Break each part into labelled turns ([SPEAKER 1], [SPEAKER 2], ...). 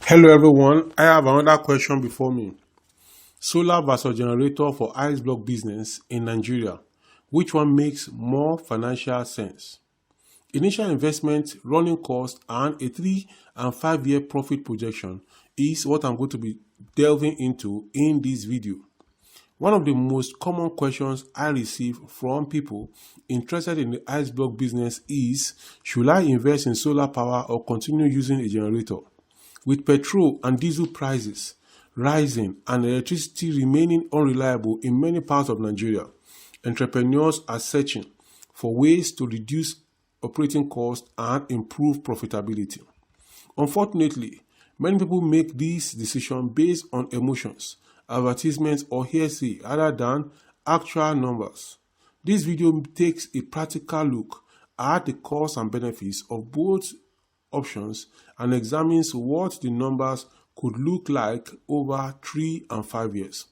[SPEAKER 1] Hello everyone, I have another question before me. Solar versus generator for ice block business in Nigeria. Which one makes more financial sense? Initial investment, running cost, and a 3 and 5 year profit projection is what I'm going to be delving into in this video. One of the most common questions I receive from people interested in the ice block business is, should I invest in solar power or continue using a generator? With petrol and diesel prices rising and electricity remaining unreliable in many parts of Nigeria, entrepreneurs are searching for ways to reduce operating costs and improve profitability. Unfortunately, many people make this decision based on emotions, advertisements, or hearsay rather than actual numbers. This video takes a practical look at the costs and benefits of both options and examines what the numbers could look like over 3 and 5 years.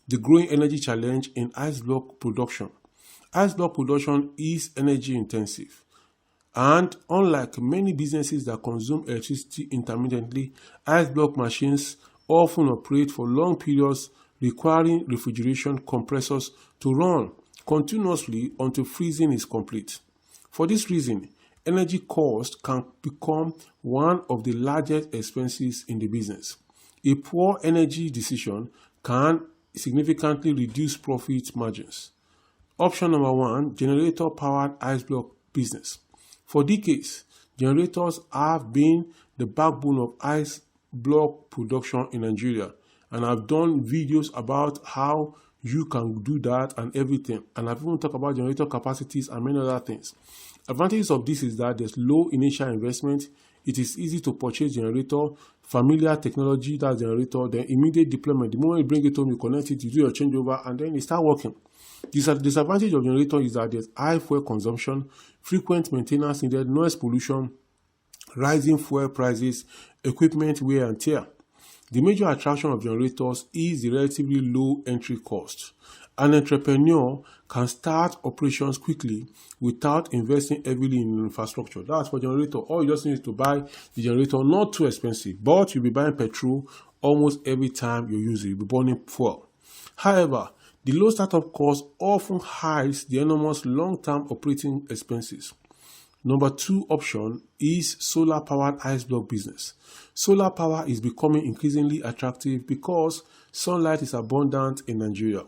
[SPEAKER 1] The growing energy challenge in ice block production. Ice block production is energy intensive, and unlike many businesses that consume electricity intermittently, ice block machines often operate for long periods, requiring refrigeration compressors to run continuously until freezing is complete. For this reason, energy cost can become one of the largest expenses in the business. A poor energy decision can significantly reduce profit margins. Option number 1, generator-powered ice block business. For decades, generators have been the backbone of ice block production in Nigeria, and I've done videos about how you can do that and everything, and I've even talked about generator capacities and many other things. Advantages of this is that there's low initial investment, it is easy to purchase generator, familiar technology, that's generator, then immediate deployment. The moment you bring it home, you connect it, you do your changeover, and then it start working. The disadvantage of generator is that there's high fuel consumption, frequent maintenance needed, noise pollution, rising fuel prices, equipment wear and tear. The major attraction of generators is the relatively low entry cost. An entrepreneur can start operations quickly without investing heavily in infrastructure. That's for generator. All you just need to buy the generator, not too expensive, but you'll be buying petrol almost every time you use it. You'll be burning fuel. However, the low startup cost often hides the enormous long-term operating expenses. Number 2 option is solar-powered ice block business. Solar power is becoming increasingly attractive because sunlight is abundant in Nigeria.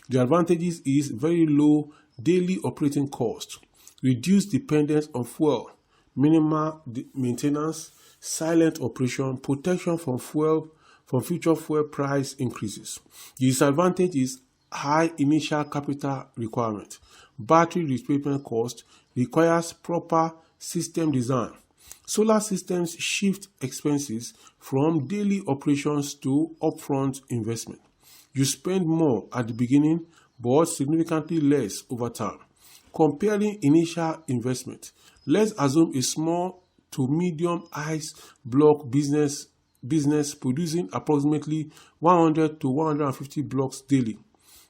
[SPEAKER 1] The advantages is very low daily operating cost, reduced dependence on fuel, minimal maintenance, silent operation, protection from future fuel price increases. The disadvantage is high initial capital requirement. Battery replacement cost requires proper system design. Solar systems shift expenses from daily operations to upfront investment. You spend more at the beginning, but significantly less over time. Comparing initial investment, let's assume a small to medium ice block business producing approximately 100 to 150 blocks daily.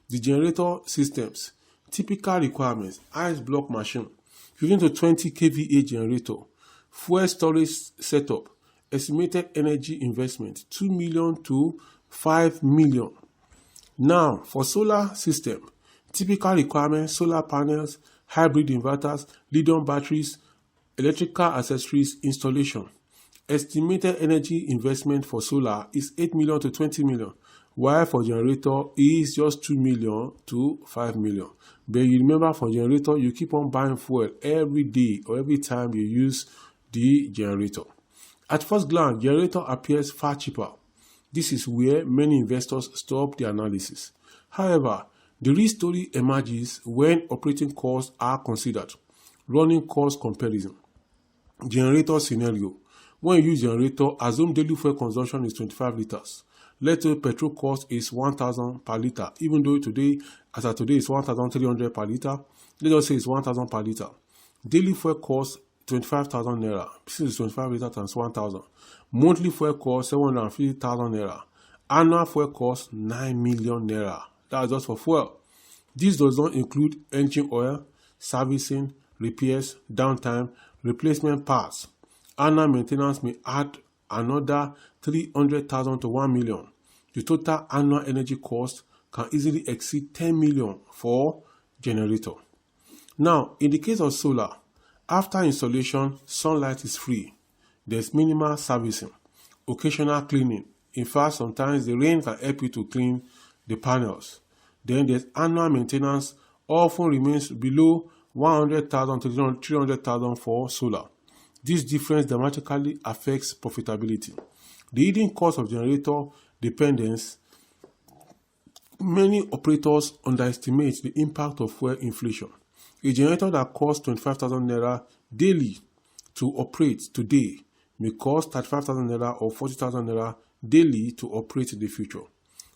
[SPEAKER 1] The generator systems, typical requirements, ice block machine, 15 to 20 kVA generator, fuel storage setup, estimated energy investment, 2 million to 5 million. Now, for solar system, typical requirements, solar panels, hybrid inverters, lithium batteries, electrical accessories installation. Estimated energy investment for solar is 8 million to 20 million, while for generator is just 2 million to 5 million. But you remember, for generator, you keep on buying fuel every day or every time you use the generator. At first glance, generator appears far cheaper. This is where many investors stop the analysis. However, the real story emerges when operating costs are considered. Running cost comparison. Generator scenario. When you use generator, assume daily fuel consumption is 25 liters. Let's say petrol cost is 1,000 per liter, even though today, as of today, it's 1,300 per liter. Let's just say it's 1,000 per liter. Daily fuel cost 25,000 naira. This is 25 liters times 1,000. Monthly fuel cost 750,000 naira. Annual fuel cost 9 million naira. That's just for fuel. This does not include engine oil, servicing, repairs, downtime, replacement parts. Annual maintenance may add another 300,000 to 1 million. The total annual energy cost can easily exceed 10 million for generator. Now, in the case of solar, after installation, sunlight is free. There's minimal servicing, occasional cleaning. In fact, sometimes the rain can help you to clean the panels. Then there's annual maintenance, often remains below 100,000 to 300,000 for solar. This difference dramatically affects profitability. The hidden cost of generator dependence. Many operators underestimate the impact of fuel inflation. A generator that costs 25,000 naira daily to operate today may cost 35,000 naira or 40,000 naira daily to operate in the future.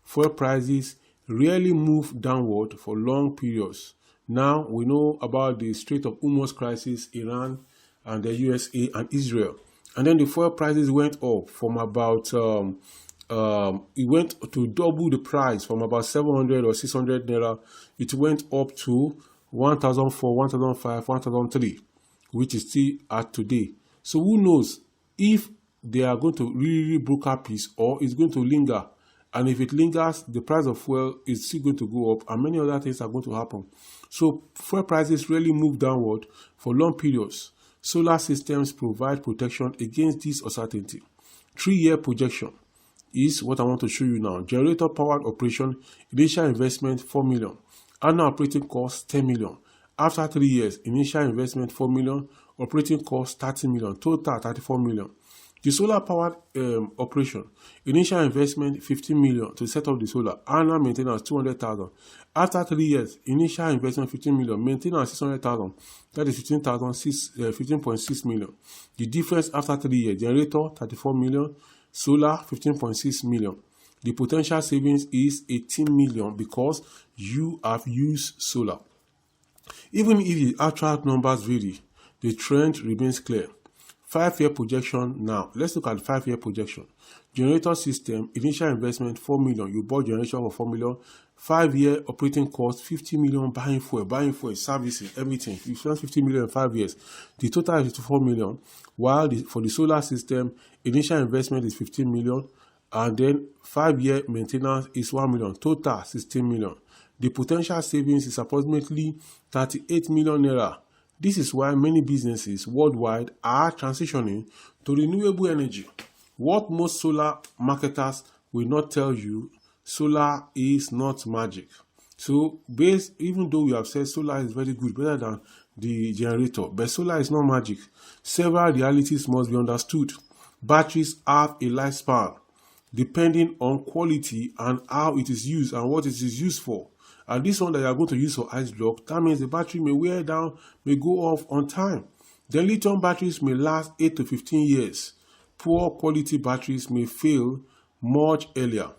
[SPEAKER 1] Fuel prices rarely move downward for long periods. Now we know about the Strait of Hormuz crisis, Iran and the USA and Israel. And then the fuel prices went up from about, it went to double the price from about 700 or 600 naira. It went up to 1,004, 1,005, 1,003, which is still at today. So who knows if they are going to really broker peace or it's going to linger. And if it lingers, the price of fuel is still going to go up and many other things are going to happen. So fuel prices really move downward for long periods. Solar systems provide protection against this uncertainty. 3-year projection is what I want to show you now. Generator powered operation, initial investment 4 million. Annual operating cost 10 million. After 3 years, initial investment 4 million. Operating cost 30 million. Total 34 million. The solar powered operation, initial investment 15 million to set up the solar, annual maintenance 200,000. After 3 years, initial investment 15 million, maintenance 600,000. That is 15.6 million. The difference after 3 years, generator 34 million, solar 15.6 million. The potential savings is 18 million because you have used solar. Even if the actual numbers vary, the trend remains clear. 5-year projection now. Let's look at 5-year projection. Generator system, initial investment 4 million. You bought generation for 4 million. 5-year operating cost 50 million. Buying fuel, servicing, everything. You spend 50 million in 5 years. The total is 54 million. While for the solar system, initial investment is 15 million. And then 5-year maintenance is 1 million. Total 16 million. The potential savings is approximately 38 million naira. This is why many businesses worldwide are transitioning to renewable energy. What most solar marketers will not tell you, solar is not magic. So, even though we have said solar is very good, better than the generator, but solar is not magic. Several realities must be understood. Batteries have a lifespan, depending on quality and how it is used and what it is used for. And this one that you are going to use for ice block, that means the battery may wear down, may go off on time. Then lithium batteries may last 8 to 15 years. Poor quality batteries may fail much earlier.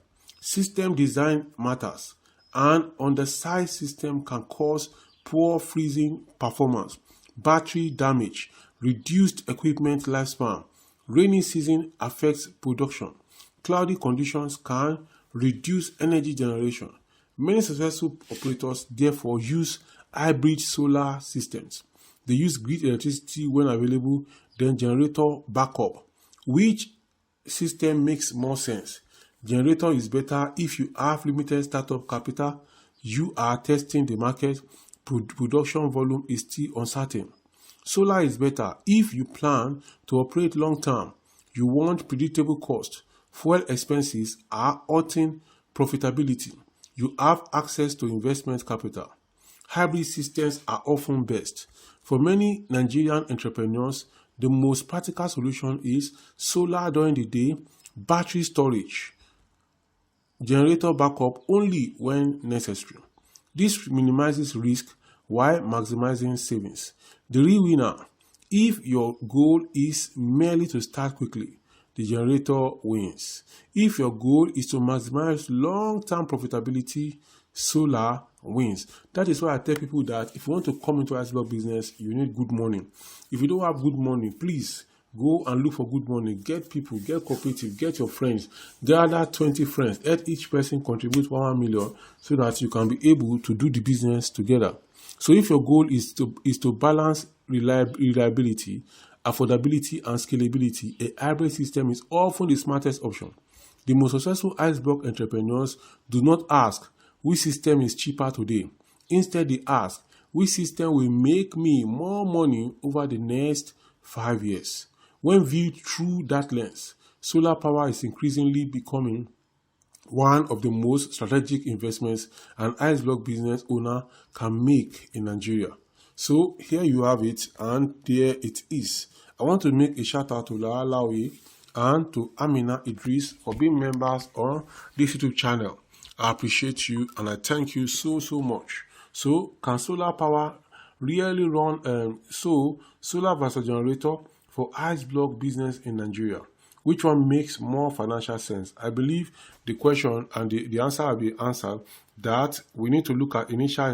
[SPEAKER 1] System design matters, and undersized system can cause poor freezing performance, battery damage, reduced equipment lifespan. Rainy season affects production. Cloudy conditions can reduce energy generation. Many successful operators therefore use hybrid solar systems. They use grid electricity when available, then generator backup. Which system makes more sense? Generator is better if you have limited startup capital, you are testing the market, production volume is still uncertain. Solar is better if you plan to operate long term, you want predictable cost, fuel expenses are hurting profitability. You have access to investment capital. Hybrid systems are often best. For many Nigerian entrepreneurs, the most practical solution is solar during the day, battery storage, generator backup only when necessary. This minimizes risk while maximizing savings. The real winner, if your goal is merely to start quickly, the generator wins. If your goal is to maximize long-term profitability, solar wins. That is why I tell people that if you want to come into ice block business, you need good money. If you don't have good money, please go and look for good money. Get people, get cooperative, get your friends. Gather 20 friends. Let each person contribute 1 million so that you can be able to do the business together. So if your goal is to balance reliability affordability, and scalability, a hybrid system is often the smartest option. The most successful ice block entrepreneurs do not ask which system is cheaper today. Instead, they ask which system will make me more money over the next 5 years. When viewed through that lens, solar power is increasingly becoming one of the most strategic investments an ice block business owner can make in Nigeria. So here you have it, and there it is. I want to make a shout out to Laalawi and to Amina Idris for being members on this YouTube channel. I appreciate you and I thank you so much. So can solar power really run solar versus generator for ice block business in Nigeria? Which one makes more financial sense? I believe the question and the answer will be answered that we need to look at initial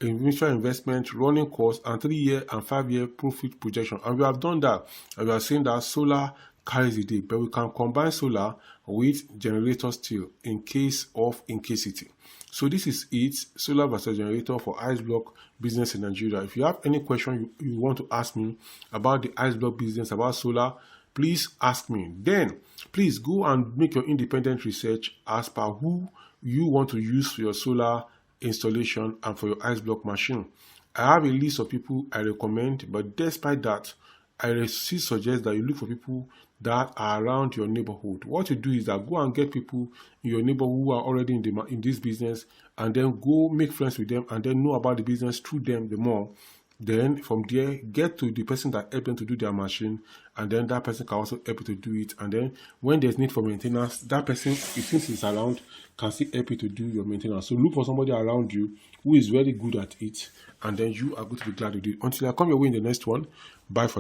[SPEAKER 1] investment, running costs, and 3-year and 5-year profit projection. And we have done that. And we are saying that solar carries the day, but we can combine solar with generator still in case of incasity. So this is it, solar versus generator for ice block business in Nigeria. If you have any question you want to ask me about the ice block business, about solar, please ask me. Then please go and make your independent research as per who you want to use for your solar installation and for your ice block machine. I have a list of people I recommend, but despite that, I still suggest that you look for people that are around your neighborhood. What you do is that go and get people in your neighborhood who are already in this business, and then go make friends with them and then know about the business through them the more. Then from there, get to the person that helped them to do their machine, and then that person can also help you to do it. And then when there's need for maintenance, that person, if he's around, can still help you to do your maintenance. So look for somebody around you who is very good at it, and then you are going to be glad to do it. Until I come your way in the next one, bye for